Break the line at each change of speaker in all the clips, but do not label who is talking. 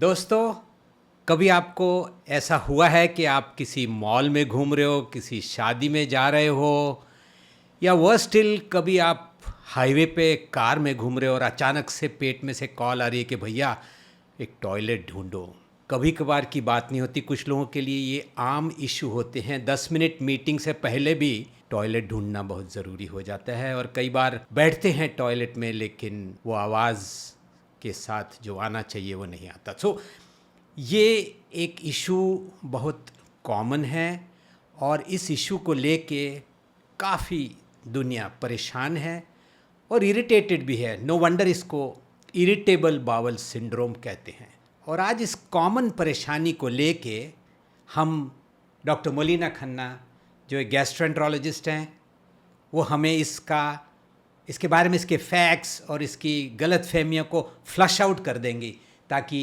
दोस्तों, कभी आपको ऐसा हुआ है कि आप किसी मॉल में घूम रहे हो, किसी शादी में जा रहे हो, या वर्स्ट स्टिल कभी आप हाईवे पे कार में घूम रहे हो और अचानक से पेट में से कॉल आ रही है कि भैया एक टॉयलेट ढूंढो। कभी कभार की बात नहीं होती, कुछ लोगों के लिए ये आम इशू होते हैं। 10 मिनट मीटिंग से पहले भी टॉयलेट ढूंढना बहुत ज़रूरी हो जाता है और कई बार बैठते हैं टॉयलेट में लेकिन वो आवाज़ के साथ जो आना चाहिए वो नहीं आता। सो ये एक इशू बहुत कॉमन है और इस इशू को लेके काफ़ी दुनिया परेशान है और इरिटेटेड भी है। नो वंडर इसको इरिटेबल बावल सिंड्रोम कहते हैं। और आज इस कॉमन परेशानी को लेके हम डॉक्टर मोलिना खन्ना जो एक गैस्ट्रोएंटरोलॉजिस्ट हैं, वो हमें इसके बारे में, इसके फैक्ट्स और इसकी गलत फहमियों को फ्लश आउट कर देंगी ताकि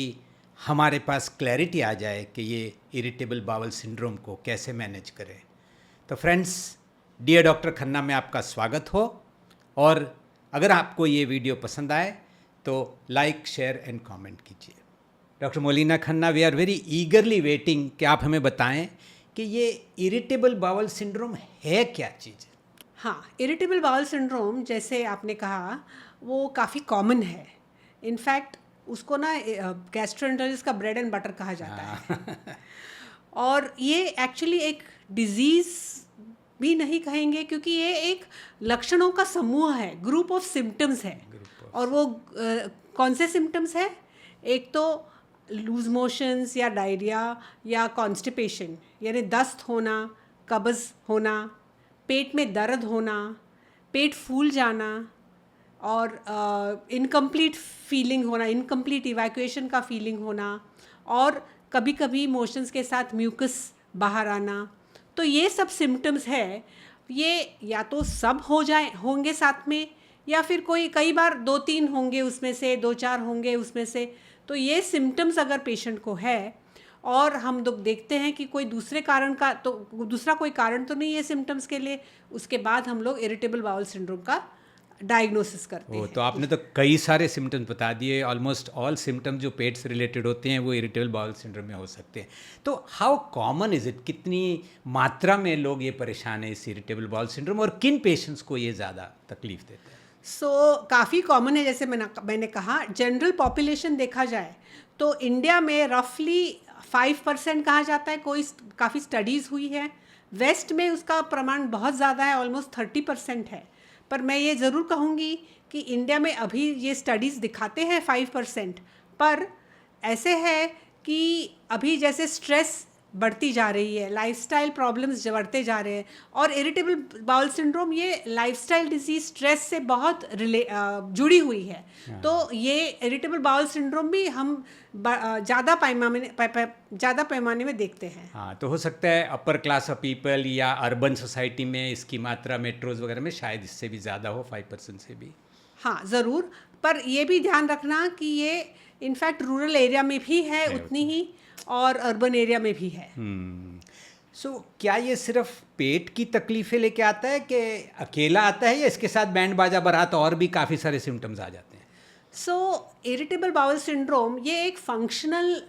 हमारे पास क्लैरिटी आ जाए कि ये इरिटेबल बावल सिंड्रोम को कैसे मैनेज करें। तो फ्रेंड्स, डियर डॉक्टर खन्ना में आपका स्वागत हो और अगर आपको ये वीडियो पसंद आए तो लाइक, शेयर एंड कमेंट कीजिए। Doctor Molina Khanna, we are very eagerly waiting कि आप हमें बताएं कि ये इरिटेबल बावल सिंड्रोम है क्या चीज़?
हाँ, इरिटेबल बाउल सिंड्रोम जैसे आपने कहा वो काफ़ी कॉमन है। इनफैक्ट उसको ना गैस्ट्रोएंटरोलॉजिस्ट का ब्रेड एंड बटर कहा जाता है। और ये एक्चुअली एक डिजीज़ भी नहीं कहेंगे क्योंकि ये एक लक्षणों का समूह है, ग्रुप ऑफ सिम्टम्स है। और वो कौन से सिम्टम्स है? एक तो लूज मोशंस या डायरिया या कॉन्स्टिपेशन यानी दस्त होना, कब्ज़ होना, पेट में दर्द होना, पेट फूल जाना और इनकम्प्लीट फीलिंग होना, इनकम्प्लीट इवैक्यूएशन का फीलिंग होना और कभी कभी मोशंस के साथ म्यूकस बाहर आना। तो ये सब सिम्टम्स है। ये या तो सब होंगे साथ में या फिर कई बार 2-3 होंगे उसमें से, 2-4 होंगे उसमें से। तो ये सिम्टम्स अगर पेशेंट को है और हम लोग देखते हैं कि कोई दूसरा कोई कारण तो नहीं है सिम्टम्स के लिए, उसके बाद हम लोग इरिटेबल बाउल सिंड्रोम का डायग्नोसिस करते हैं।
तो आपने तो कई सारे सिम्टम्स बता दिए। ऑलमोस्ट ऑल सिम्टम्स जो पेट से रिलेटेड होते हैं वो इरिटेबल बाउल सिंड्रोम में हो सकते हैं। तो हाउ कॉमन इज़ इट? कितनी मात्रा में लोग ये परेशान है इस इरिटेबल बाउल सिंड्रोम और किन पेशेंट्स को ये ज़्यादा तकलीफ देते हैं?
काफ़ी कॉमन है। जैसे मैंने कहा, जनरल पॉपुलेशन देखा जाए तो इंडिया में रफली 5% कहा जाता है। काफ़ी स्टडीज़ हुई है। वेस्ट में उसका प्रमाण बहुत ज़्यादा है, ऑलमोस्ट 30% है। पर मैं ये ज़रूर कहूँगी कि इंडिया में अभी ये स्टडीज़ दिखाते हैं 5%, पर ऐसे है कि अभी जैसे स्ट्रेस बढ़ती जा रही है, लाइफस्टाइल प्रॉब्लम्स बढ़ते जा रहे हैं और इरिटेबल बाउल सिंड्रोम ये लाइफस्टाइल डिजीज स्ट्रेस से बहुत जुड़ी हुई है। तो ये इरिटेबल बाउल सिंड्रोम भी हम ज़्यादा पैमाने में देखते हैं।
हाँ, तो हो सकता है अपर क्लास ऑफ पीपल या अर्बन सोसाइटी में इसकी मात्रा मेट्रोज वगैरह में शायद इससे भी ज़्यादा हो, 5% से भी।
हाँ ज़रूर, पर ये भी ध्यान रखना कि ये इनफैक्ट रूरल एरिया में भी है उतनी ही और अर्बन एरिया में भी है।
सो क्या ये सिर्फ पेट की तकलीफें लेके आता है कि अकेला आता है या इसके साथ बैंड बाजा बारात और भी काफ़ी सारे सिम्टम्स आ जाते हैं?
इरिटेबल बाउल सिंड्रोम ये एक फंक्शनल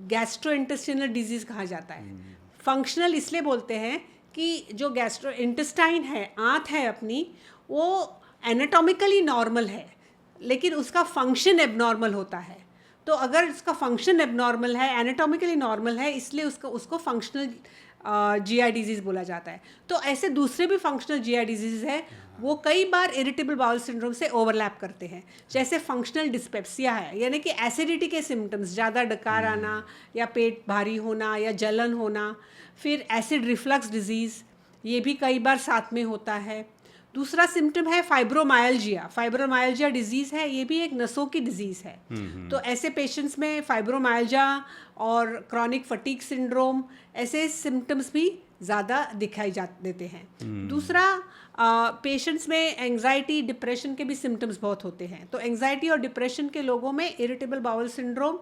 गैस्ट्रोइंटेस्टिनल डिजीज़ कहा जाता है। फंक्शनल इसलिए बोलते हैं कि जो गैस्ट्रो इंटेस्टाइन है, आंत है अपनी, वो एनाटॉमिकली नॉर्मल है लेकिन उसका फंक्शन एबनॉर्मल होता है। तो अगर इसका फंक्शन एबनॉर्मल है, एनाटॉमिकली नॉर्मल है, इसलिए उसको फंक्शनल जीआई डिजीज़ बोला जाता है। तो ऐसे दूसरे भी फंक्शनल जीआई डिजीज़ है, वो कई बार इरिटेबल बाउल सिंड्रोम से ओवरलैप करते हैं। जैसे फंक्शनल डिस्पेप्सिया है, यानी कि एसिडिटी के सिम्टम्स, ज़्यादा डकार आना या पेट भारी होना या जलन होना। फिर एसिड रिफ्लक्स डिजीज़, ये भी कई बार साथ में होता है। दूसरा सिम्टम है फाइब्रोमाइल्जिया डिजीज़ है, ये भी एक नसों की डिजीज़ है। तो ऐसे पेशेंट्स में फाइब्रोमाइल्जिया और क्रॉनिक फटीग सिंड्रोम ऐसे सिम्टम्स भी ज़्यादा दिखाई देते हैं। दूसरा, पेशेंट्स में एंग्जाइटी, डिप्रेशन के भी सिम्टम्स बहुत होते हैं। तो एंग्जाइटी और डिप्रेशन के लोगों में इरिटेबल बाउल सिंड्रोम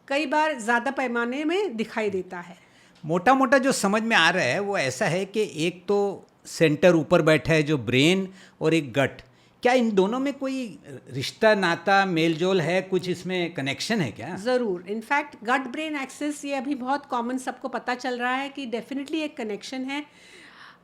कई बार ज़्यादा पैमाने में दिखाई देता है।
मोटा मोटा जो समझ में आ रहा है वो ऐसा है कि एक तो सेंटर ऊपर बैठा है जो ब्रेन और एक गट, क्या इन दोनों में कोई रिश्ता नाता मेल जोल है, कुछ इसमें कनेक्शन है क्या?
ज़रूर। इनफैक्ट गट ब्रेन एक्सिस ये अभी बहुत कॉमन सबको पता चल रहा है कि डेफिनेटली एक कनेक्शन है।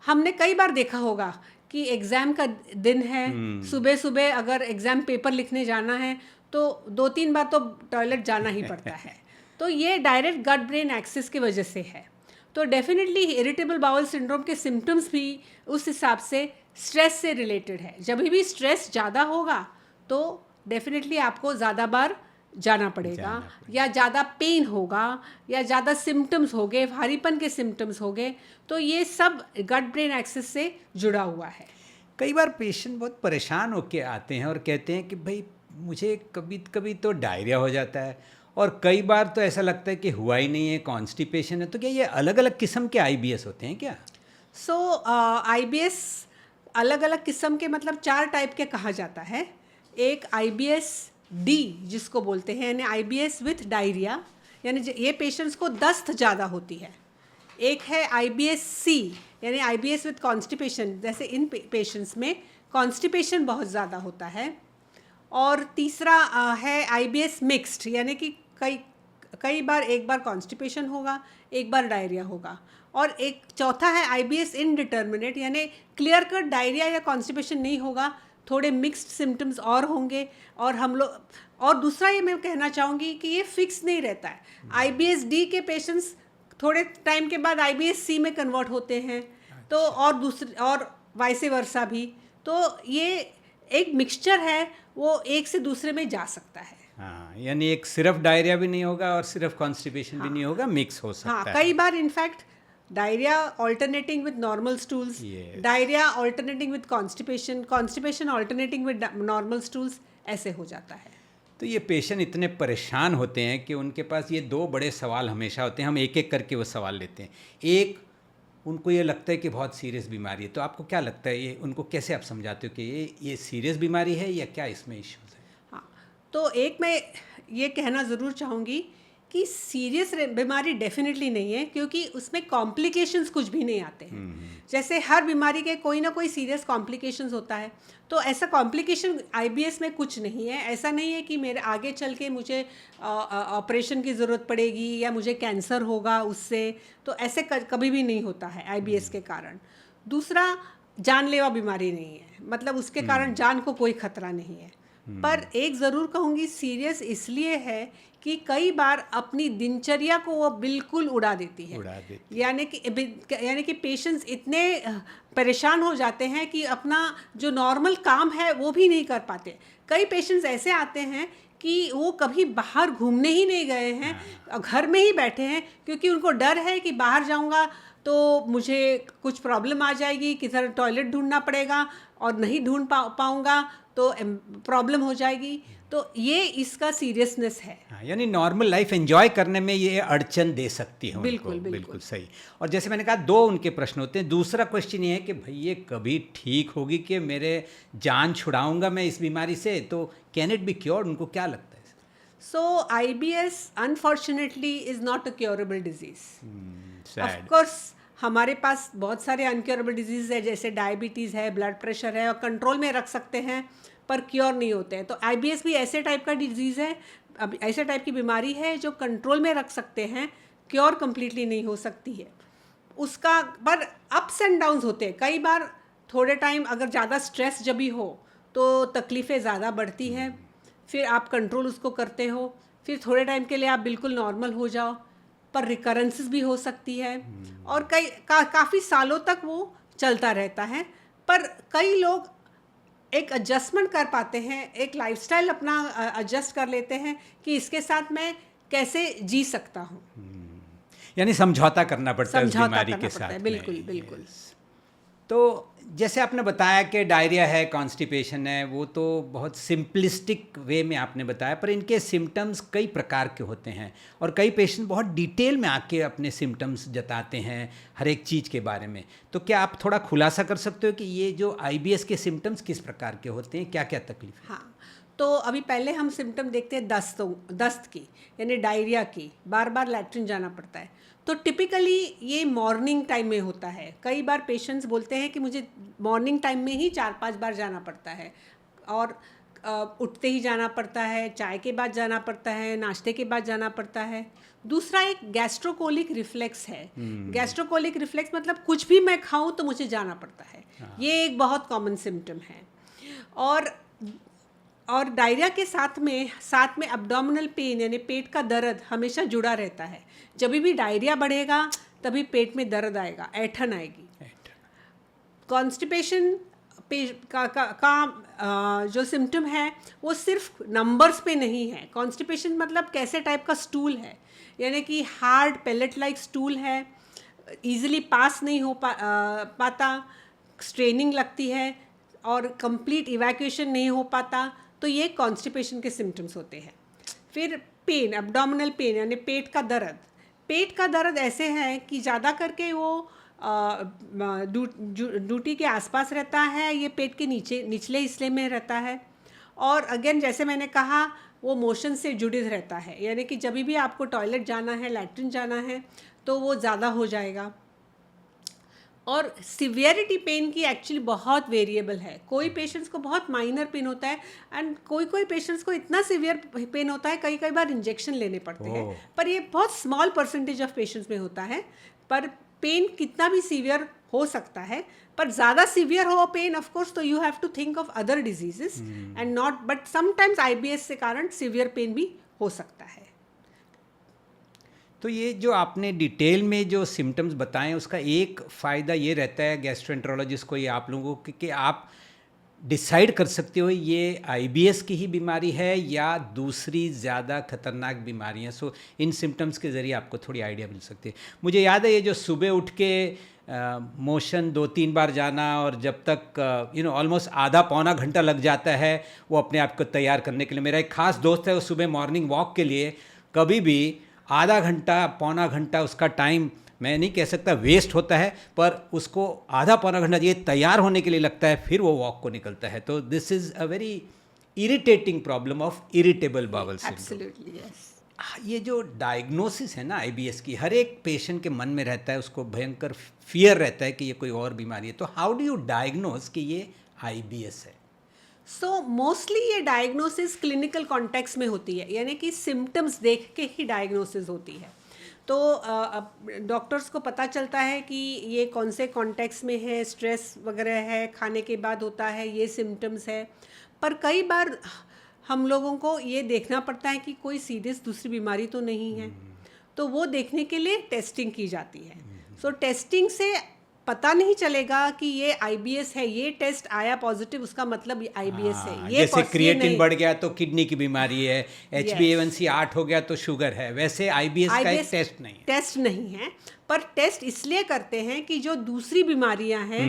हमने कई बार देखा होगा कि एग्ज़ाम का दिन है, सुबह सुबह अगर एग्ज़ाम पेपर लिखने जाना है तो 2-3 बार तो टॉयलेट जाना ही पड़ता है। तो ये डायरेक्ट गट ब्रेन एक्सिस की वजह से है। तो डेफिनेटली इरिटेबल बाउल सिंड्रोम के सिम्टम्स भी उस हिसाब से स्ट्रेस से रिलेटेड है। जब भी स्ट्रेस ज़्यादा होगा तो डेफिनेटली आपको ज़्यादा बार जाना पड़ेगा, या ज़्यादा पेन होगा, या ज़्यादा सिम्टम्स हो गए, भारीपन के सिम्टम्स हो गए, तो ये सब गट ब्रेन एक्सिस से जुड़ा हुआ है।
कई बार पेशेंट बहुत परेशान होके आते हैं और कहते हैं कि भाई मुझे कभी कभी तो डायरिया हो जाता है, और कई बार तो ऐसा लगता है कि हुआ ही नहीं है, कॉन्स्टिपेशन है। तो क्या ये अलग अलग किस्म के आईबीएस होते हैं क्या?
सो आईबीएस अलग अलग किस्म के मतलब 4 टाइप के कहा जाता है। एक आईबीएस डी जिसको बोलते हैं, यानी आईबीएस विथ डायरिया, यानी ये पेशेंट्स को दस्त ज़्यादा होती है। एक है आईबीएस सी, यानी आईबीएस विथ कॉन्स्टिपेशन, जैसे इन पेशेंट्स में कॉन्स्टिपेशन बहुत ज़्यादा होता है। और तीसरा है आईबीएस मिक्स्ड, यानी कि कई बार एक बार कॉन्स्टिपेशन होगा, एक बार डायरिया होगा। और एक चौथा है आईबीएस इनडिटर्मिनेट, यानी क्लियर कट डायरिया या कॉन्स्टिपेशन नहीं होगा, थोड़े मिक्स्ड सिम्टम्स और होंगे। और हम लोग, और दूसरा ये मैं कहना चाहूँगी कि ये फिक्स नहीं रहता है। आईबीएस डी के पेशेंट्स थोड़े टाइम के बाद आईबीएस सी में कन्वर्ट होते हैं, तो और वाइस वर्सा भी। तो ये एक मिक्सचर है, वो एक से दूसरे में जा सकता है।
हाँ, यानी एक सिर्फ डायरिया भी नहीं होगा और सिर्फ कॉन्स्टिपेशन भी नहीं होगा, मिक्स हो सकता
हाँ,
है।
कई बार in fact diarrhoea alternating with normal stools, diarrhoea alternating with constipation, constipation alternating with normal stools, ऐसे हो जाता है।
तो ये पेशेंट इतने परेशान होते हैं कि उनके पास ये 2 बड़े सवाल हमेशा होते हैं। हम एक एक करके वो सवाल लेते हैं। एक, उनको ये लगता है कि बहुत सीरियस बीमारी है। तो आपको क्या लगता है, ये उनको कैसे आप समझाते हो कि ये सीरियस बीमारी है या क्या इसमें इश्यूज है?
हाँ, तो एक मैं ये कहना ज़रूर चाहूँगी कि सीरियस बीमारी डेफिनेटली नहीं है, क्योंकि उसमें कॉम्प्लिकेशंस कुछ भी नहीं आते हैं। जैसे हर बीमारी के कोई ना कोई सीरियस कॉम्प्लिकेशंस होता है, तो ऐसा कॉम्प्लिकेशन आईबीएस में कुछ नहीं है। ऐसा नहीं है कि मेरे आगे चल के मुझे ऑपरेशन की ज़रूरत पड़ेगी या मुझे कैंसर होगा उससे, तो ऐसे कभी भी नहीं होता है आईबीएस के कारण। दूसरा, जानलेवा बीमारी नहीं है, मतलब उसके कारण जान को कोई खतरा नहीं है। पर एक ज़रूर कहूँगी, सीरियस इसलिए है कि कई बार अपनी दिनचर्या को वो बिल्कुल उड़ा देती है। यानी कि पेशेंट्स इतने परेशान हो जाते हैं कि अपना जो नॉर्मल काम है वो भी नहीं कर पाते। कई पेशेंट्स ऐसे आते हैं कि वो कभी बाहर घूमने ही नहीं गए हैं, घर में ही बैठे हैं, क्योंकि उनको डर है कि बाहर जाऊंगा तो मुझे कुछ प्रॉब्लम आ जाएगी, किधर टॉयलेट ढूंढना पड़ेगा और नहीं ढूंढ पाऊंगा तो प्रॉब्लम हो जाएगी। तो ये इसका सीरियसनेस है।
यानी नॉर्मल लाइफ एंजॉय करने में ये अड़चन दे सकती है
बिल्कुल,
उनको।
बिल्कुल
बिल्कुल सही। और जैसे मैंने कहा, 2 उनके प्रश्न होते हैं। दूसरा क्वेश्चन ये है कि भाई ये कभी ठीक होगी कि मेरे जान छुड़ाऊंगा मैं इस बीमारी से, तो कैन इट बी क्योर्ड? उनको क्या लगता है?
So IBS unfortunately is not a curable disease. Of course हमारे पास बहुत सारे अनक्योरेबल डिजीज है, जैसे डायबिटीज़ है, ब्लड प्रेशर है, और कंट्रोल में रख सकते हैं पर क्योर नहीं होते हैं। तो आईबीएस भी ऐसे टाइप का डिजीज़ है, अब ऐसे टाइप की बीमारी है जो कंट्रोल में रख सकते हैं, क्योर कम्प्लीटली नहीं हो सकती है उसका। पर अप्स एंड डाउन्स होते हैं। कई बार थोड़े टाइम अगर ज़्यादा स्ट्रेस जब भी हो तो तकलीफ़ें ज़्यादा बढ़ती हैं, फिर आप कंट्रोल उसको करते हो, फिर थोड़े टाइम के लिए आप बिल्कुल नॉर्मल हो जाओ, पर रिकरेंसेस भी हो सकती है, और काफ़ी सालों तक वो चलता रहता है। पर कई लोग एक एडजस्टमेंट कर पाते हैं, एक लाइफस्टाइल अपना एडजस्ट कर लेते हैं कि इसके साथ मैं कैसे जी सकता हूँ।
यानी समझौता करना पड़ता है उस बीमारी के साथ।
बिल्कुल बिल्कुल।
तो जैसे आपने बताया कि डायरिया है, कॉन्स्टिपेशन है, वो तो बहुत सिंपलिस्टिक वे में आपने बताया, पर इनके सिम्टम्स कई प्रकार के होते हैं और कई पेशेंट बहुत डिटेल में आके अपने सिम्टम्स जताते हैं हर एक चीज़ के बारे में। तो क्या आप थोड़ा खुलासा कर सकते हो कि ये जो आईबीएस के सिम्टम्स किस प्रकार के होते हैं, क्या क्या तकलीफ है?
हाँ, तो अभी पहले हम सिम्टम देखते हैं दस्त की, यानी डायरिया की, बार बार लैट्रिन जाना पड़ता है। तो टिपिकली ये मॉर्निंग टाइम में होता है। कई बार पेशेंट्स बोलते हैं कि मुझे मॉर्निंग टाइम में ही 4-5 बार जाना पड़ता है, और उठते ही जाना पड़ता है, चाय के बाद जाना पड़ता है, नाश्ते के बाद जाना पड़ता है। दूसरा एक गैस्ट्रोकोलिक रिफ्लेक्स है। गैस्ट्रोकोलिक रिफ्लेक्स मतलब कुछ भी मैं खाऊं तो मुझे जाना पड़ता है। ये एक बहुत कॉमन सिम्टम है। और डायरिया के साथ में एब्डोमिनल पेन यानी पेट का दर्द हमेशा जुड़ा रहता है। जब भी डायरिया बढ़ेगा तभी पेट में दर्द आएगा, ऐंठन आएगी। कॉन्स्टिपेशन का जो सिम्टम है वो सिर्फ नंबर्स पे नहीं है। कॉन्स्टिपेशन मतलब कैसे टाइप का स्टूल है, यानी कि हार्ड पैलेट लाइक स्टूल है, इजीली पास नहीं हो पाता, स्ट्रेनिंग लगती है और कंप्लीट इवैक्यूएशन नहीं हो पाता, तो ये कॉन्स्टिपेशन के सिम्टम्स होते हैं। फिर पेन, एब्डोमिनल पेन यानी पेट का दर्द। पेट का दर्द ऐसे है कि ज़्यादा करके वो ड्यूटी के आसपास रहता है, ये पेट के निचले हिस्से में रहता है। और अगेन जैसे मैंने कहा वो मोशन से जुड़े रहता है, यानी कि जब भी आपको टॉयलेट जाना है, लैट्रिन जाना है तो वो ज़्यादा हो जाएगा। और सिवियरिटी पेन की एक्चुअली बहुत वेरिएबल है। कोई पेशेंट्स को बहुत माइनर पेन होता है एंड कोई पेशेंट्स को इतना सिवियर पेन होता है कई बार इंजेक्शन लेने पड़ते हैं, पर ये बहुत स्मॉल परसेंटेज ऑफ पेशेंट्स में होता है। पर पेन कितना भी सीवियर हो सकता है, पर ज़्यादा सीवियर हो पेन ऑफ कोर्स तो you have to think of other diseases and not, but sometimes IBS के कारण सीवियर पेन भी हो सकता है।
तो ये जो आपने डिटेल में जो सिम्टम्स बताएं उसका एक फ़ायदा ये रहता है गैस्ट्रोएंटरोलॉजिस्ट को, ये आप लोगों को, कि आप डिसाइड कर सकते हो ये आईबीएस की ही बीमारी है या दूसरी ज़्यादा खतरनाक बीमारियाँ। सो इन सिम्टम्स के ज़रिए आपको थोड़ी आइडिया मिल सकती है। मुझे याद है ये जो सुबह उठ के मोशन 2-3 बार जाना और जब तक ऑलमोस्ट आधा पौना घंटा लग जाता है वो अपने आप को तैयार करने के लिए। मेरा एक ख़ास दोस्त है, वो सुबह मॉर्निंग वॉक के लिए कभी भी आधा घंटा पौना घंटा उसका टाइम, मैं नहीं कह सकता वेस्ट होता है, पर उसको आधा पौना घंटा ये तैयार होने के लिए लगता है, फिर वो वॉक को निकलता है। तो this is a very irritating problem of irritable bowel syndrome.
Absolutely yes.
ये जो डायग्नोसिस है ना आईबीएस की, हर एक पेशेंट के मन में रहता है, उसको भयंकर फियर रहता है कि ये कोई और बीमारी है। तो हाउ डू यू डायग्नोस कि ये आईबीएस है?
सो मोस्टली ये डायग्नोसिस क्लिनिकल कॉन्टेक्स्ट में होती है, यानी कि सिम्टम्स देख के ही डायग्नोसिस होती है। तो डॉक्टर्स को पता चलता है कि ये कौन से कॉन्टेक्स्ट में है, स्ट्रेस वगैरह है, खाने के बाद होता है, ये सिम्टम्स है। पर कई बार हम लोगों को ये देखना पड़ता है कि कोई सीरियस दूसरी बीमारी तो नहीं है, तो वो देखने के लिए टेस्टिंग की जाती है। सो टेस्टिंग से पता नहीं चलेगा कि ये आईबीएस है, ये टेस्ट आया पॉजिटिव उसका मतलब आईबीएस है। ये
जैसे क्रिएटिन बढ़ गया तो किडनी की बीमारी है, HbA1c 8 हो गया तो शुगर है, वैसे आईबीएस का एक टेस्ट नहीं है।
टेस्ट नहीं है, पर टेस्ट इसलिए करते हैं कि जो दूसरी बीमारियां हैं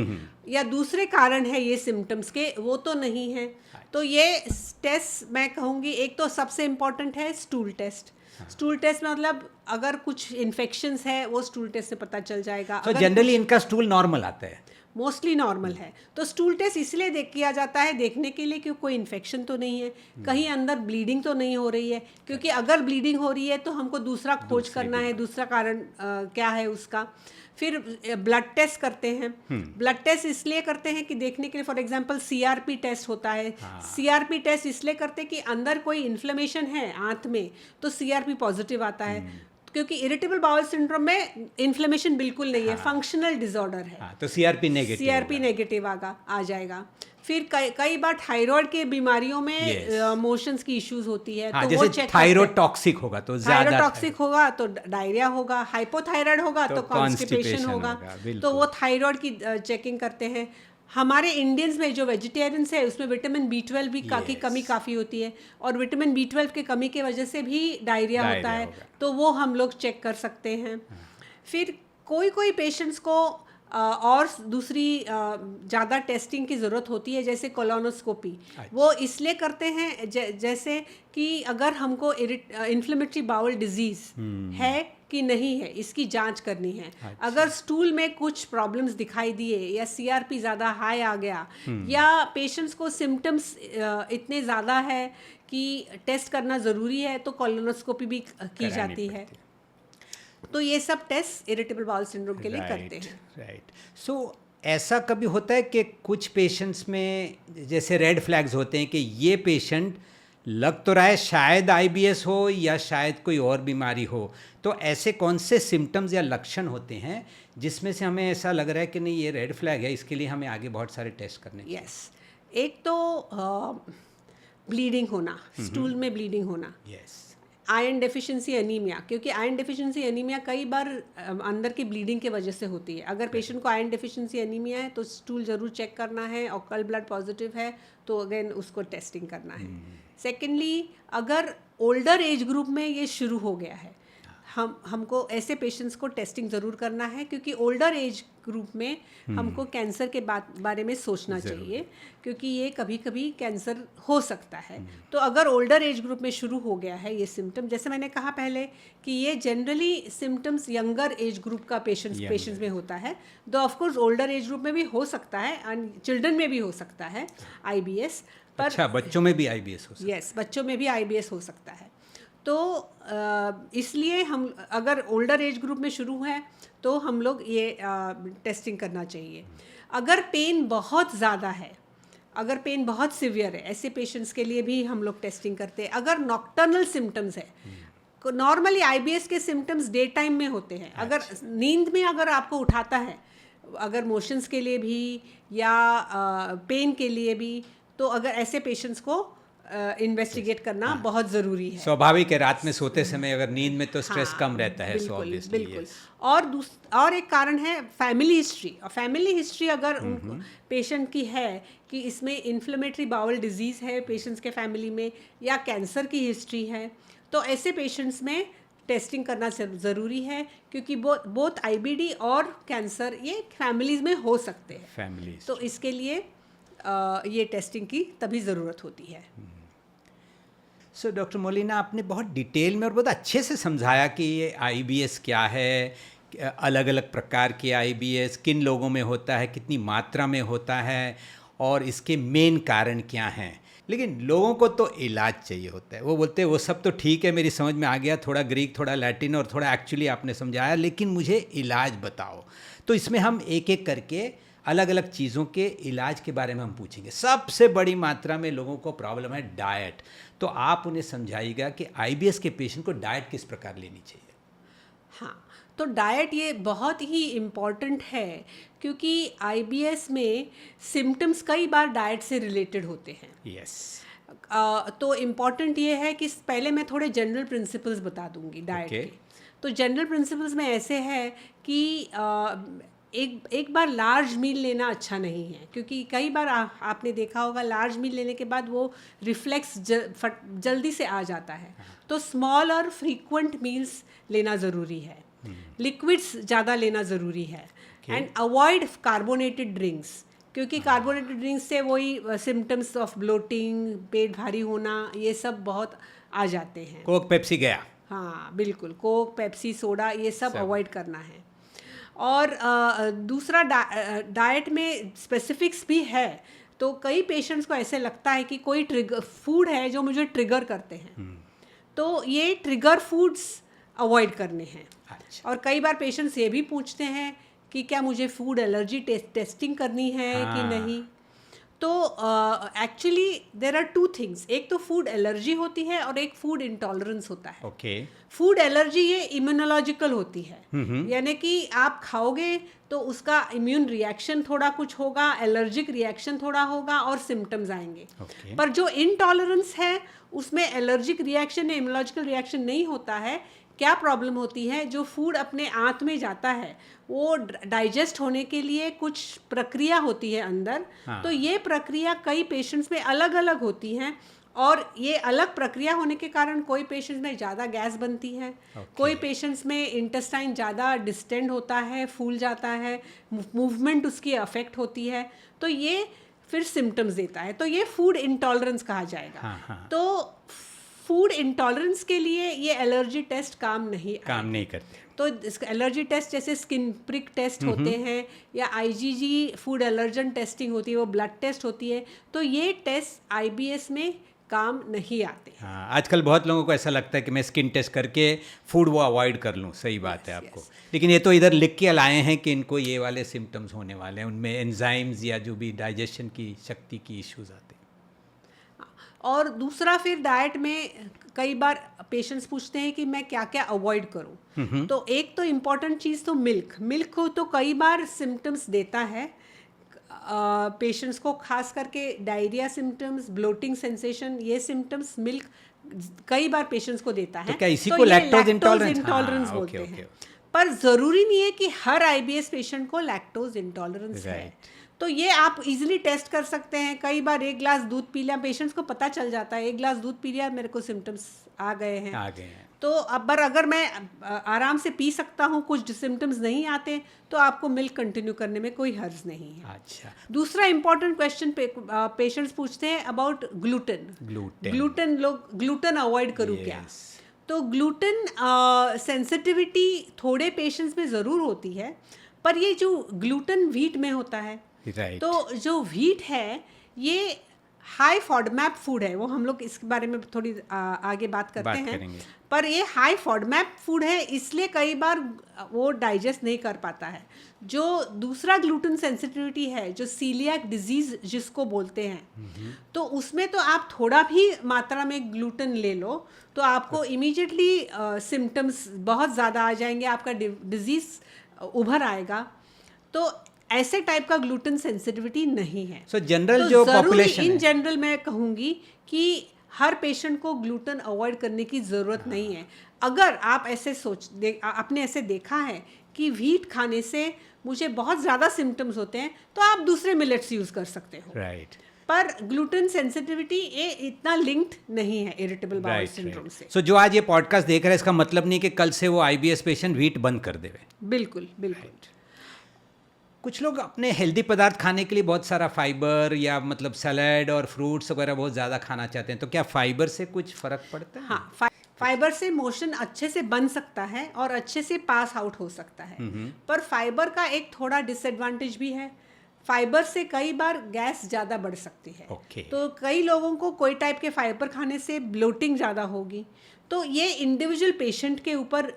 या दूसरे कारण है ये सिम्टम्स के, वो तो नहीं है। तो ये टेस्ट मैं कहूँगी एक तो सबसे इम्पॉर्टेंट है स्टूल टेस्ट। स्टूल टेस्ट मतलब अगर कुछ इन्फेक्शंस है वो स्टूल टेस्ट से पता चल जाएगा।
तो जनरली इनका स्टूल नॉर्मल आता है,
मोस्टली नॉर्मल है। तो स्टूल टेस्ट इसलिए किया जाता है देखने के लिए कि कोई इन्फेक्शन तो नहीं है, कहीं अंदर ब्लीडिंग तो नहीं हो रही है, क्योंकि अगर ब्लीडिंग हो रही है तो हमको दूसरा खोज करना है, दूसरा कारण क्या है उसका। फिर ब्लड टेस्ट करते हैं। ब्लड टेस्ट इसलिए करते हैं कि देखने के लिए, फॉर एग्जांपल सीआरपी टेस्ट होता है। सीआरपी टेस्ट इसलिए करते हैं कि अंदर कोई इन्फ्लेमेशन है आंत में तो सीआरपी पॉजिटिव आता है, क्योंकि इरिटेबल बाउल सिंड्रोम में इन्फ्लेमेशन बिल्कुल नहीं है, फंक्शनल डिसऑर्डर है।
तो सीआरपी
नेगेटिव आ जाएगा। फिर कई बार थायराइड के बीमारियों में मोशंस की इश्यूज होती है, तो वो चेक
थायराइड टॉक्सिक होगा तो ज़्यादा,
थायराइड टॉक्सिक होगा तो डायरिया होगा, हाइपोथायराइड होगा तो कॉन्स्टिपेशन होगा। तो वो थायराइड की चेकिंग करते हैं। हमारे इंडियंस में जो वेजिटेरियंस है उसमें विटामिन B12 भी की कमी काफ़ी होती है, और विटामिन B12 की कमी की वजह से भी डायरिया होता है, तो वो हम लोग चेक कर सकते हैं। फिर कोई पेशेंट्स को और दूसरी ज़्यादा टेस्टिंग की ज़रूरत होती है, जैसे कोलोनोस्कोपी। वो इसलिए करते हैं जैसे कि अगर हमको इन्फ्लेमेटरी बाउल डिजीज़ है कि नहीं है इसकी जांच करनी है। अगर स्टूल में कुछ प्रॉब्लम्स दिखाई दिए या सीआरपी ज़्यादा हाई आ गया या पेशेंट्स को सिम्टम्स इतने ज़्यादा है कि टेस्ट करना ज़रूरी है, तो कोलोनोस्कोपी भी की जाती है। तो ये सब टेस्ट इरिटेबल बाउल सिंड्रोम के लिए करते हैं।
राइट। सो ऐसा कभी होता है कि कुछ पेशेंट्स में जैसे रेड फ्लैग्स होते हैं कि ये पेशेंट लग तो रहा है शायद आईबीएस हो या शायद कोई और बीमारी हो, तो ऐसे कौन से सिम्टम्स या लक्षण होते हैं जिसमें से हमें ऐसा लग रहा है कि नहीं ये रेड फ्लैग है, इसके लिए हमें आगे बहुत सारे टेस्ट करने चाहिए?
यस, एक तो ब्लीडिंग होना, स्टूल में ब्लीडिंग होना,
यस,
आयरन डेफिशिएंसी एनीमिया, क्योंकि आयरन डेफिशिएंसी एनीमिया कई बार अंदर की ब्लीडिंग की वजह से होती है। अगर पेशेंट को आयरन डेफिशिएंसी एनीमिया है तो स्टूल जरूर चेक करना है, और कल ब्लड पॉजिटिव है तो अगेन उसको टेस्टिंग करना है। सेकेंडली, अगर ओल्डर एज ग्रुप में ये शुरू हो गया है, हमको ऐसे पेशेंट्स को टेस्टिंग ज़रूर करना है, क्योंकि ओल्डर एज ग्रुप में हमको कैंसर के बारे में सोचना चाहिए, क्योंकि ये कभी कभी कैंसर हो सकता है। तो अगर ओल्डर एज ग्रुप में शुरू हो गया है ये सिम्टम, जैसे मैंने कहा पहले कि ये generally symptoms younger age group का पेशेंट्स में होता है, तो ऑफकोर्स ओल्डर एज ग्रुप में भी हो सकता है एंड चिल्ड्रन में भी हो सकता है आईबीएस। पर
अच्छा, बच्चों में भी आईबीएस हो सकता है?
यस, बच्चों में भी आईबीएस हो सकता है। तो इसलिए हम अगर ओल्डर एज ग्रुप में शुरू है तो हम लोग ये टेस्टिंग करना चाहिए। अगर पेन बहुत ज़्यादा है, अगर पेन बहुत सिवियर है, ऐसे पेशेंट्स के लिए भी हम लोग टेस्टिंग करते हैं। अगर नॉक्टर्नल सिम्टम्स है, नॉर्मली आईबीएस के सिम्टम्स डे टाइम में होते हैं। अगर नींद में अगर आपको उठाता है, अगर मोशंस के लिए भी या पेन के लिए भी, तो अगर ऐसे पेशेंट्स को इन्वेस्टिगेट करना बहुत ज़रूरी है।
स्वाभाविक है, रात में सोते समय अगर नींद में तो स्ट्रेस कम रहता है।
बिल्कुल, बिल्कुल। और एक कारण है फैमिली हिस्ट्री। और फैमिली हिस्ट्री अगर पेशेंट की है कि इसमें इन्फ्लेमेटरी बाउल डिजीज़ है पेशेंट्स के फैमिली में, या कैंसर की हिस्ट्री है, तो ऐसे पेशेंट्स में टेस्टिंग करना ज़रूरी है, क्योंकि बोथ आईबीडी और कैंसर ये फैमिलीज़ में हो सकते हैं। तो इसके लिए ये टेस्टिंग की तभी ज़रूरत होती है।
सो डॉक्टर मोलिना, आपने बहुत डिटेल में और बहुत अच्छे से समझाया कि ये आईबीएस क्या है, अलग अलग प्रकार के आईबीएस किन लोगों में होता है, कितनी मात्रा में होता है, और इसके मेन कारण क्या हैं। लेकिन लोगों को तो इलाज चाहिए होता है। वो बोलते हैं वो सब तो ठीक है, मेरी समझ में आ गया, थोड़ा ग्रीक, थोड़ा लैटिन और थोड़ा एक्चुअली आपने समझाया, लेकिन मुझे इलाज बताओ। तो इसमें हम एक एक करके अलग अलग चीज़ों के इलाज के बारे में हम पूछेंगे। सबसे बड़ी मात्रा में लोगों को प्रॉब्लम है डाइट, तो आप उन्हें समझाइएगा कि आईबीएस के पेशेंट को डाइट किस प्रकार लेनी चाहिए।
हाँ, तो डाइट ये बहुत ही इम्पॉर्टेंट है, क्योंकि आईबीएस में सिम्टम्स कई बार डाइट से रिलेटेड होते हैं।
यस।
तो इम्पॉर्टेंट ये है कि पहले मैं थोड़े जनरल प्रिंसिपल्स बता दूंगी डाइट के। तो जनरल प्रिंसिपल्स में ऐसे है कि एक बार लार्ज मील लेना अच्छा नहीं है, क्योंकि कई बार आपने देखा होगा लार्ज मील लेने के बाद वो रिफ्लेक्स जल्दी से आ जाता है। तो स्मॉल और फ्रीक्वेंट मील्स लेना ज़रूरी है। लिक्विड्स ज़्यादा लेना ज़रूरी है, एंड अवॉइड कार्बोनेटेड ड्रिंक्स, क्योंकि कार्बोनेटेड ड्रिंक्स से वही सिम्टम्स ऑफ ब्लोटिंग, पेट भारी होना, ये सब बहुत आ जाते हैं।
कोक पेप्सी गया।
हाँ बिल्कुल, कोक, पेप्सी, सोडा, ये सब अवॉइड करना है। और दूसरा डाइट में स्पेसिफिक्स भी है। तो कई पेशेंट्स को ऐसे लगता है कि कोई फूड है जो मुझे ट्रिगर करते हैं, तो ये ट्रिगर फूड्स अवॉइड करने हैं।
अच्छा।
और कई बार पेशेंट्स ये भी पूछते हैं कि क्या मुझे फूड एलर्जी टेस्टिंग करनी है कि नहीं। तो actually there are two things, एक तो फूड एलर्जी होती है और एक फूड इंटॉलरेंस होता है।
ओके।
फूड एलर्जी ये इम्यूनोलॉजिकल होती है, यानी कि आप खाओगे तो उसका इम्यून रिएक्शन थोड़ा कुछ होगा, एलर्जिक रिएक्शन थोड़ा होगा और सिम्टम्स आएंगे। पर जो इनटॉलरेंस है उसमें एलर्जिक रिएक्शन या इम्यूनोलॉजिकल रिएक्शन नहीं होता है। क्या प्रॉब्लम होती है, जो फूड अपने आंत में जाता है वो डाइजेस्ट होने के लिए कुछ प्रक्रिया होती है अंदर। तो ये प्रक्रिया कई पेशेंट्स में अलग अलग होती हैं, और ये अलग प्रक्रिया होने के कारण कोई पेशेंट्स में ज़्यादा गैस बनती है, कोई पेशेंट्स में इंटेस्टाइन ज़्यादा डिस्टेंड होता है, फूल जाता है, मूवमेंट उसकी अफेक्ट होती है, तो ये फिर सिम्टम्स देता है। तो ये फूड इंटॉलरेंस कहा जाएगा। तो फूड इंटॉलरेंस के लिए ये एलर्जी टेस्ट काम नहीं करते। तो एलर्जी टेस्ट जैसे स्किन प्रिक टेस्ट होते हैं, या आईजीजी फूड एलर्जन टेस्टिंग होती है, वो ब्लड टेस्ट होती है। तो ये टेस्ट आईबीएस में काम नहीं आते।
हाँ, आजकल बहुत लोगों को ऐसा लगता है कि मैं स्किन टेस्ट करके फूड वो अवॉइड कर लूँ, सही बात है आपको। लेकिन ये तो इधर लिख के लाए हैं कि इनको ये वाले सिम्टम्स होने वाले हैं, उनमें एंजाइम्स या जो भी डाइजेशन की शक्ति की इश्यूज आते हैं।
और दूसरा फिर डाइट में कई बार पेशेंट्स पूछते हैं कि मैं क्या क्या अवॉइड करूं। तो एक तो इम्पॉर्टेंट चीज़ तो मिल्क को तो कई बार सिम्टम्स देता है पेशेंट्स को, खास करके डायरिया सिम्टम्स, ब्लोटिंग सेंसेशन, ये सिम्टम्स मिल्क कई बार पेशेंट्स को देता है।
तो क्या इसी
तो
को
ये
लैक्टोज
इंटॉलरेंस बोलते हैं। पर ज़रूरी नहीं है कि हर आईबीएस पेशेंट को लैक्टोज इंटॉलरेंस है। तो ये आप इजीली टेस्ट कर सकते हैं। कई बार एक ग्लास दूध पी लिया, पेशेंट्स को पता चल जाता है एक ग्लास दूध पी लिया मेरे को सिम्टम्स आ गए हैं। तो अगर मैं आराम से पी सकता हूँ, कुछ सिम्टम्स नहीं आते, तो आपको मिल्क कंटिन्यू करने में कोई हर्ज नहीं है।
अच्छा।
दूसरा इंपॉर्टेंट क्वेश्चन पेशेंट्स पूछते हैं अबाउट ग्लूटेन लोग ग्लूटेन अवॉइड करूँ क्या? तो ग्लूटेन सेंसिटिविटी थोड़े पेशेंट्स में ज़रूर होती है, पर ये जो ग्लूटेन व्हीट में होता है, तो जो व्हीट है ये हाई फॉडमैप फूड है। वो हम लोग इसके बारे में थोड़ी आगे बात करते हैं। पर ये हाई फॉडमैप फूड है, इसलिए कई बार वो डाइजेस्ट नहीं कर पाता है। जो दूसरा ग्लूटेन सेंसिटिविटी है, जो सीलियाक डिजीज जिसको बोलते हैं, तो उसमें तो आप थोड़ा भी मात्रा में ग्लूटेन ले लो तो आपको इमीडिएटली सिम्टम्स बहुत ज़्यादा आ जाएंगे, आपका डिजीज उभर आएगा। तो ऐसे टाइप का ग्लूटेन सेंसिटिविटी नहीं है।
सो जनरल जो पॉपुलेशन
इन जनरल मैं कहूँगी कि हर पेशेंट को ग्लूटेन अवॉइड करने की ज़रूरत नहीं है। अगर आप ऐसे आपने ऐसे देखा है कि व्हीट खाने से मुझे बहुत ज़्यादा सिम्टम्स होते हैं, तो आप दूसरे मिलेट्स यूज़ कर सकते हो। पर ग्लूटेन सेंसिटिविटी ये इतना लिंक्ड नहीं है इरिटेबल बाउल सिंड्रोम से।
सो जो आज ये पॉडकास्ट देख रहे हैं, इसका मतलब नहीं कि कल से वो आईबीएस पेशेंट व्हीट बंद कर देवे।
बिल्कुल।
कुछ लोग अपने हेल्दी पदार्थ खाने के लिए बहुत सारा फाइबर या मतलब सैलड और फ्रूट्स वगैरह बहुत ज़्यादा खाना चाहते हैं, तो क्या फाइबर से कुछ फ़र्क पड़ता है?
हाँ, फाइबर से मोशन अच्छे से बन सकता है और अच्छे से पास आउट हो सकता है। पर फाइबर का एक थोड़ा डिसएडवांटेज भी है। फाइबर से कई बार गैस ज़्यादा बढ़ सकती है। तो कई लोगों को कोई टाइप के फाइबर खाने से ब्लोटिंग ज़्यादा होगी। तो ये इंडिविजुअल पेशेंट के ऊपर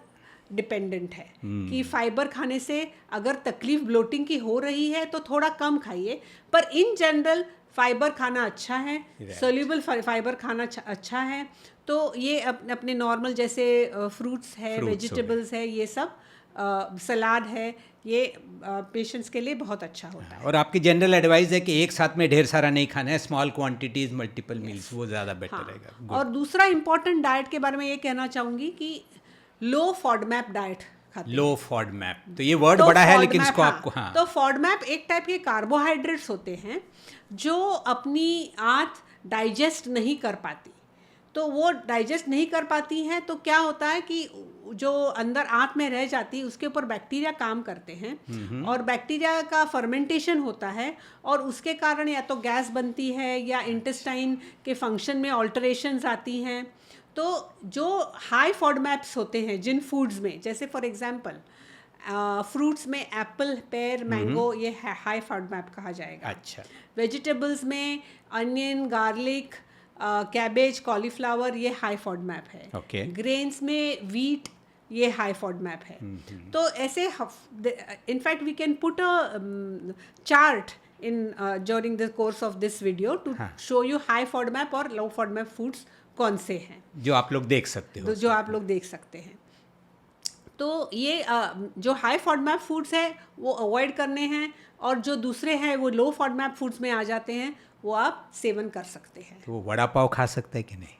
डिपेंडेंट है कि फाइबर खाने से अगर तकलीफ ब्लोटिंग की हो रही है तो थोड़ा कम खाइए। पर इन जनरल फाइबर खाना अच्छा है, सोल्यूबल फाइबर खाना अच्छा है। तो ये अपने नॉर्मल जैसे फ्रूट्स है, वेजिटेबल्स है, ये सब सलाद है, ये पेशेंट्स के लिए बहुत अच्छा होता है।
और आपकी जनरल एडवाइस है कि एक साथ में ढेर सारा नहीं खाना है, स्मॉल क्वांटिटीज, मल्टीपल मील्स, वो ज़्यादा बेटर रहेगा।
और दूसरा इम्पोर्टेंट डाइट के बारे में ये कहना चाहूँगी कि लो फॉडमैप डाइट खाते हैं।
लो फॉडमैप, तो ये वर्ड बड़ा है लेकिन इसको आपको
तो फॉडमैप एक टाइप के कार्बोहाइड्रेट्स होते हैं जो अपनी आंत डाइजेस्ट नहीं कर पाती। तो वो डाइजेस्ट नहीं कर पाती हैं, तो क्या होता है कि जो अंदर आंत में रह जाती है उसके ऊपर बैक्टीरिया काम करते हैं और बैक्टीरिया का फर्मेंटेशन होता है और उसके कारण या तो गैस बनती है या इंटेस्टाइन के फंक्शन में ऑल्टरेशंस आती हैं। तो जो हाई फॉडमैप्स होते हैं जिन फूड्स में, जैसे फॉर एग्जांपल फ्रूट्स में एप्पल, पेयर, मैंगो, ये हाई फॉडमैप कहा जाएगा।
अच्छा।
वेजिटेबल्स में अनियन, गार्लिक, कैबेज, कॉलीफ्लावर, ये हाई फॉडमैप है। ग्रेन्स में वीट, ये हाई फॉडमैप है। तो ऐसे in fact we can put a chart in during the course of this video to show you high FODMAP और लो फॉडमैप फूड्स कौन से हैं
जो आप लोग देख सकते हो।
जो आप लोग देख सकते हैं। तो ये जो हाई फॉडमैप फूड्स है वो अवॉइड करने हैं, और जो दूसरे हैं वो लो फॉडमैप फूड्स में आ जाते हैं, वो आप सेवन कर सकते हैं।
तो वो वड़ा पाव खा सकते हैं कि नहीं?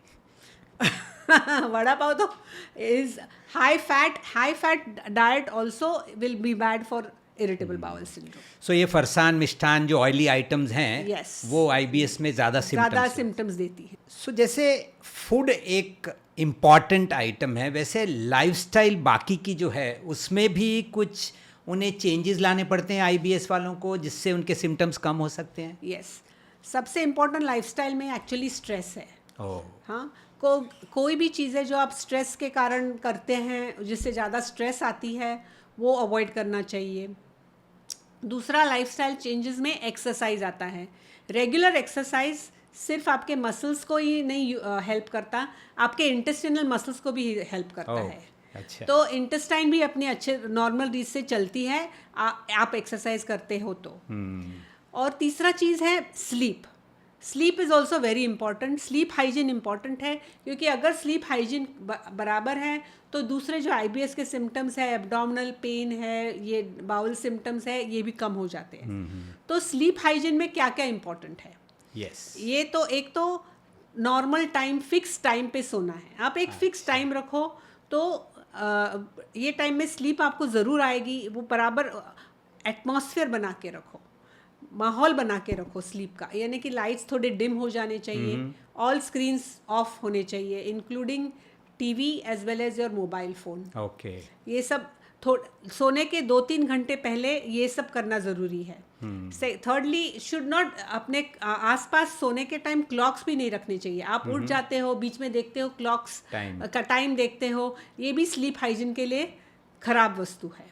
वड़ा पाव तो is high fat diet also will be bad for irritable bowel syndrome.
So ये फरसान, मिष्ठान, जो ऑयली आइटम्स हैं,
yes,
वो आईबीएस में ज़्यादा
सिम्टम्स देती है।
सो जैसे फूड एक इम्पॉर्टेंट आइटम है, वैसे लाइफस्टाइल बाकी की जो है उसमें भी कुछ उन्हें चेंजेस लाने पड़ते हैं आईबीएस वालों को, जिससे उनके सिम्टम्स कम हो सकते हैं।
यस, सबसे इम्पोर्टेंट लाइफस्टाइल में एक्चुअली स्ट्रेस है।
हाँ,
कोई भी चीज़ें जो आप स्ट्रेस के कारण करते हैं, जिससे ज़्यादा स्ट्रेस आती है, वो अवॉइड करना चाहिए। दूसरा लाइफस्टाइल चेंजेस में एक्सरसाइज आता है। रेगुलर एक्सरसाइज सिर्फ आपके मसल्स को ही नहीं हेल्प करता, आपके इंटेस्टिनल मसल्स को भी हेल्प करता
ओह,
है।
अच्छा।
तो इंटेस्टाइन भी अपने अच्छे नॉर्मल रीच से चलती है, आप एक्सरसाइज करते हो तो। और तीसरा चीज़ है sleep. Sleep is also very important. Sleep hygiene important है, क्योंकि अगर स्लीप हाइजीन बराबर है तो दूसरे जो आईबीएस के सिम्टम्स है, एब्डोमिनल पेन है, ये बाउल सिम्टम्स है, ये भी कम हो जाते हैं। तो स्लीप हाइजीन में क्या क्या इंपॉर्टेंट है?
यस।
ये तो एक तो नॉर्मल टाइम, फिक्स टाइम पे सोना है। आप एक फिक्स टाइम रखो तो ये टाइम में स्लीप आपको ज़रूर आएगी। वो बराबर एटमॉस्फेयर बना के रखो, माहौल बना के रखो स्लीप का, यानी कि लाइट्स थोड़े डिम हो जाने चाहिए, ऑल स्क्रीन्स ऑफ होने चाहिए, including TV as well as your mobile phone.
Okay.
ये सब सोने के 2-3 घंटे पहले ये सब करना ज़रूरी है। थर्डली, शुड नॉट अपने आसपास सोने के टाइम क्लॉक्स भी नहीं रखने चाहिए। आप उठ जाते हो, बीच में देखते हो क्लॉक्स का टाइम देखते हो, ये भी स्लीप हाइजीन के लिए ख़राब वस्तु है।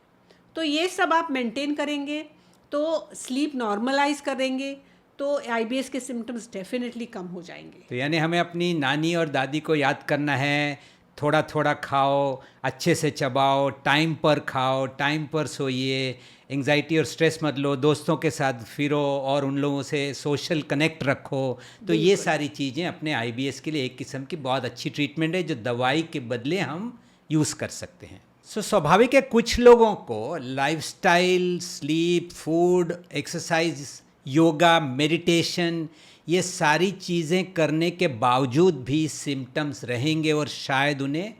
तो ये सब आप मेंटेन करेंगे तो स्लीप नॉर्मलाइज करेंगे तो आईबीएस के सिम्टम्स डेफिनेटली कम हो जाएंगे।
तो यानी हमें अपनी नानी और दादी को याद करना है, थोड़ा थोड़ा खाओ, अच्छे से चबाओ, टाइम पर खाओ, टाइम पर सोइए, एंग्जाइटी और स्ट्रेस मत लो, दोस्तों के साथ फिरो और उन लोगों से सोशल कनेक्ट रखो। तो ये सारी चीज़ें अपने आईबीएस के लिए एक किस्म की बहुत अच्छी ट्रीटमेंट है जो दवाई के बदले हम यूज़ कर सकते हैं। स्वाभाविक है कुछ लोगों को lifestyle, sleep, food, exercise, yoga, meditation, ये सारी चीज़ें करने के बावजूद भी सिम्टम्स रहेंगे और शायद उन्हें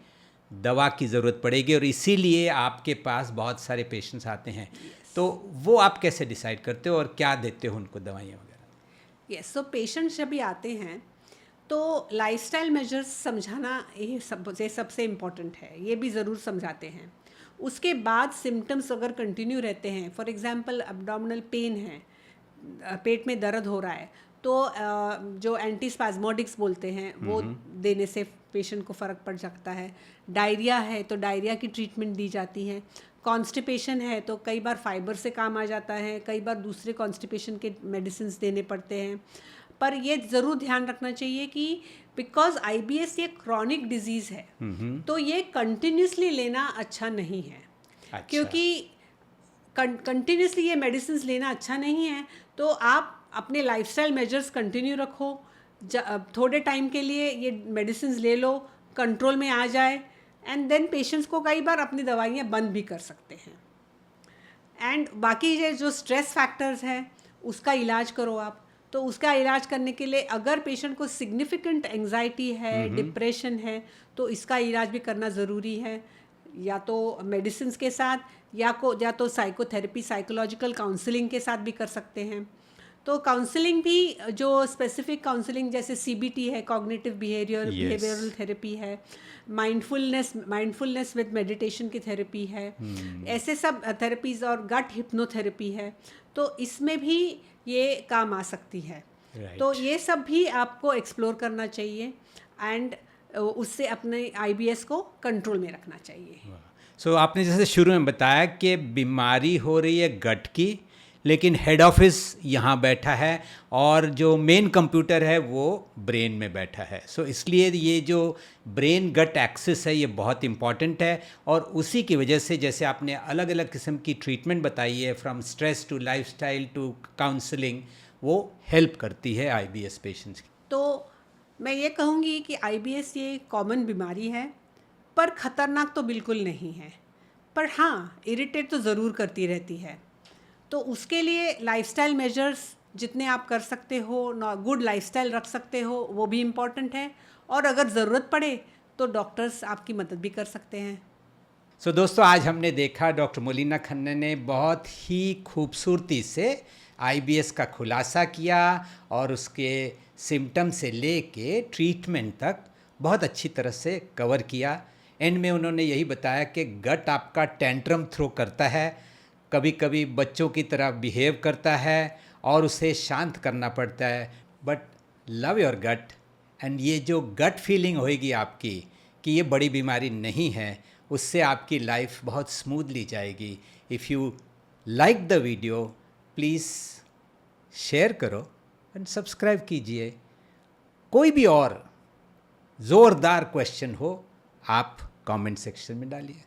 दवा की ज़रूरत पड़ेगी, और इसीलिए आपके पास बहुत सारे पेशेंट्स आते हैं। तो वो आप कैसे डिसाइड करते हो और क्या देते हो उनको दवाइयाँ वगैरह?
यस, तो पेशेंट्स जब भी आते हैं तो लाइफस्टाइल मेजर्स समझाना ये सबसे इम्पॉर्टेंट है, ये भी ज़रूर समझाते हैं। उसके बाद सिम्टम्स अगर कंटिन्यू रहते हैं, फॉर एग्जांपल एब्डोमिनल पेन है, पेट में दर्द हो रहा है, तो जो एंटीस्पाज्मोडिक्स बोलते हैं वो देने से पेशेंट को फ़र्क पड़ सकता है। डायरिया है तो डायरिया की ट्रीटमेंट दी जाती है। कॉन्स्टिपेशन है तो कई बार फाइबर से काम आ जाता है, कई बार दूसरे कॉन्स्टिपेशन के मेडिसिन देने पड़ते हैं। पर ये ज़रूर ध्यान रखना चाहिए कि बिकॉज आईबीएस ये क्रॉनिक डिजीज़ है, तो ये कंटिन्यूसली लेना अच्छा नहीं है।
अच्छा।
क्योंकि कंटिन्यूसली ये मेडिसिन लेना अच्छा नहीं है, तो आप अपने लाइफस्टाइल मेजर्स कंटिन्यू रखो। थोड़े टाइम के लिए ये मेडिसिन ले लो, कंट्रोल में आ जाए, एंड देन पेशेंट्स को कई बार अपनी दवाइयाँ बंद भी कर सकते हैं। एंड बाकी ये जो स्ट्रेस फैक्टर्स हैं उसका इलाज करो आप। तो उसका इलाज करने के लिए अगर पेशेंट को सिग्निफिकेंट एंजाइटी है, डिप्रेशन है, तो इसका इलाज भी करना ज़रूरी है, या तो मेडिसिन के साथ या तो साइकोथेरेपी, साइकोलॉजिकल काउंसलिंग के साथ भी कर सकते हैं। तो काउंसलिंग भी जो स्पेसिफिक काउंसलिंग जैसे सीबीटी है, कॉग्निटिव बिहेवियरल थेरेपी है, माइंडफुलनेस विद मेडिटेशन की थेरेपी है, ऐसे सब थेरेपीज़, और गट हिप्नोथेरेपी है, तो इसमें भी ये काम आ सकती है। तो ये सब भी आपको एक्सप्लोर करना चाहिए एंड उससे अपने आईबीएस को कंट्रोल में रखना चाहिए।
सो आपने जैसे शुरू में बताया कि बीमारी हो रही है गट की, लेकिन हेड ऑफिस यहाँ बैठा है और जो मेन कंप्यूटर है वो ब्रेन में बैठा है। सो इसलिए ये जो ब्रेन गट एक्सिस है ये बहुत इम्पॉर्टेंट है, और उसी की वजह से जैसे आपने अलग अलग किस्म की ट्रीटमेंट बताई है, from stress to lifestyle to counselling, वो हेल्प करती है आईबीएस पेशेंट्स की।
तो मैं ये कहूँगी कि आईबीएस ये कॉमन बीमारी है, पर ख़तरनाक तो बिल्कुल नहीं है, पर हाँ इरिटेट तो ज़रूर करती रहती है। तो उसके लिए लाइफस्टाइल मेजर्स जितने आप कर सकते हो, गुड लाइफस्टाइल रख सकते हो, वो भी इम्पॉर्टेंट है, और अगर ज़रूरत पड़े तो डॉक्टर्स आपकी मदद भी कर सकते हैं।
सो दोस्तों, आज हमने देखा डॉक्टर मोलिना खन्ना ने बहुत ही खूबसूरती से आईबीएस का खुलासा किया और उसके सिम्टम से लेके ट्रीटमेंट तक बहुत अच्छी तरह से कवर किया। एंड में उन्होंने यही बताया कि गट आपका टेंट्रम थ्रो करता है, कभी कभी बच्चों की तरह बिहेव करता है और उसे शांत करना पड़ता है, but love your gut, and ये जो गट फीलिंग होएगी आपकी कि ये बड़ी बीमारी नहीं है, उससे आपकी लाइफ बहुत स्मूथली जाएगी। If you like the video, please share करो एंड सब्सक्राइब कीजिए। कोई भी और ज़ोरदार क्वेश्चन हो, आप कमेंट सेक्शन में डालिए।